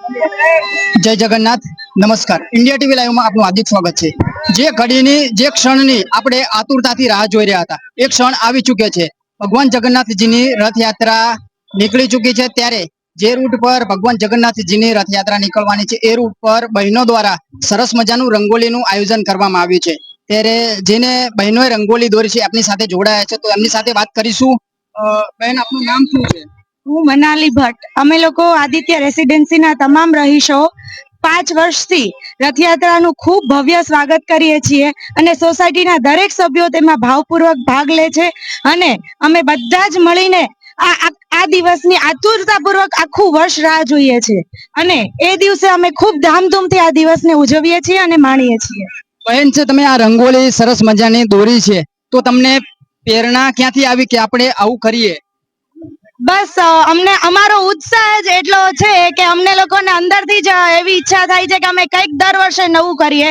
જય જગન્નાથ, નમસ્કાર। India TV લાઈવમાં આપનું હાર્દિક સ્વાગત છે। જે ઘડીની, જે ક્ષણની આપણે આતુરતાથી રાહ જોઈ રહ્યા હતા, એ ક્ષણ આવી ચૂક્યો છે। ભગવાન જગન્નાથજીની રથયાત્રા નીકળી ચૂકી છે, ત્યારે જે રૂટ પર ભગવાન જગન્નાથજીની રથયાત્રા નીકળવાની છે, એ રૂટ પર બહેનો દ્વારા સરસ મજાનું રંગોલીનું આયોજન કરવામાં આવ્યું છે। ત્યારે જેને બહેનોએ રંગોલી દોરી છે, આપની સાથે જોડાયા છે, તો એમની સાથે વાત કરીશું। બહેન, આપનું નામ શું છે? હું મનાલી ભટ્ટ। અમે લોકો આદિત્ય રેસિડેન્સીના તમામ રહીશો 5 વર્ષથી રથયાત્રાનું ખૂબ ભવ્ય સ્વાગત કરીએ છીએ અને સોસાયટીના દરેક સભ્યો તેમાં ભાવપૂર્વક ભાગ લે છે અને અમે બધા જ મળીને આ દિવસની આતુરતાપૂર્વક આખું વર્ષ રાહ જોઈએ છીએ અને એ દિવસે અમે ખૂબ ધામધૂમથી આ દિવસને ઉજવીએ છીએ અને માણીએ છીએ। બહેન છે, તમે આ રંગોલી સરસ મજાની દોરી છે, તો તમને પ્રેરણા ક્યાંથી આવી કે આપણે આવું કરીએ? બસ અમને અમારો ઉત્સાહ જ એટલો છે કે અમને લોકોને અંદરથી જ એવી ઈચ્છા થાય છે કે અમે કંઈક દર વર્ષે નવું કરીએ।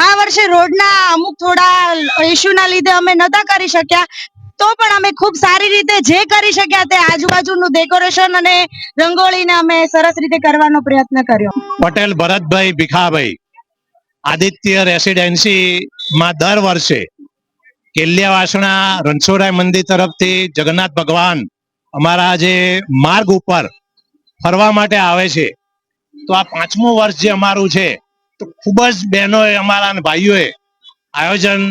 આ વર્ષે રોડના અમુક થોડા ઇસ્યુના લીધે અમે નતા કરી શક્યા, તો પણ અમે ખૂબ સારી રીતે જે કરી શક્યા તે આજુબાજુનું ડેકોરેશન અને રંગોળીને અમે સરસ રીતે કરવાનો પ્રયત્ન કર્યો। પટેલ ભરતભાઈ ભીખાભાઈ, આદિત્ય રેસિડેન્સી માં દર વર્ષે કેલિયાવાસણા રણછોડરાય મંદિર તરફથી જગન્નાથ ભગવાન અમારા જે માર્ગ ઉપર ફરવા માટે આવે છે, તો આ 5મું વર્ષ જે અમારું છે, તો ખૂબ જ બહેનોએ અમારા ભાઈઓએ આયોજન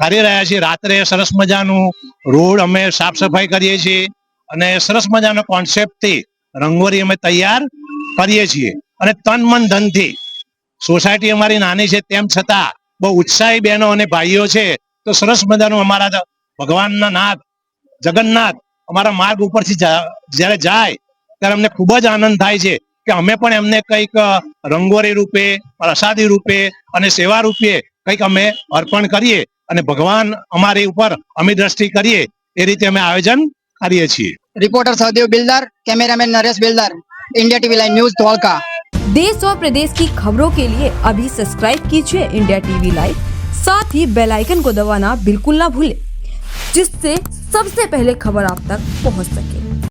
કરી રહ્યા છીએ। રાત્રે સરસ મજાનું રોડ અમે સાફ સફાઈ કરીએ છીએ અને સરસ મજાનો કોન્સેપ્ટથી રંગોળી અમે તૈયાર કરીએ છીએ અને તન મન ધનથી સોસાયટી અમારી નાની છે, તેમ છતાં બહુ ઉત્સાહી બહેનો અને ભાઈઓ છે। તો સરસ મજાનું અમારા ભગવાનના નાથ જગન્નાથ અમારા માર્ગ ઉપરથી જ્યારે જાય ત્યારે અમને ખૂબ જ આનંદ થાય છે કે અમે પણ એમને કંઈક રંગોળી રૂપે, પ્રસાદી રૂપે અને સેવા રૂપે કંઈક અમે અર્પણ કરીએ અને ભગવાન અમારી ઉપર અમી દ્રષ્ટિ કરીએ, એ રીતે અમે આયોજન કરીએ છીએ। Reporter Sahdev builder, cameraman Naresh builder, India TV live news Dholka. देश और प्रदेश की खबरों के लिए अभी सब्सक्राइब कीजिए इंडिया टीवी लाइव, साथ ही बेल आइकन को दबाना बिल्कुल ना भूलें, जिससे सबसे पहले खबर आप तक पहुंच सके।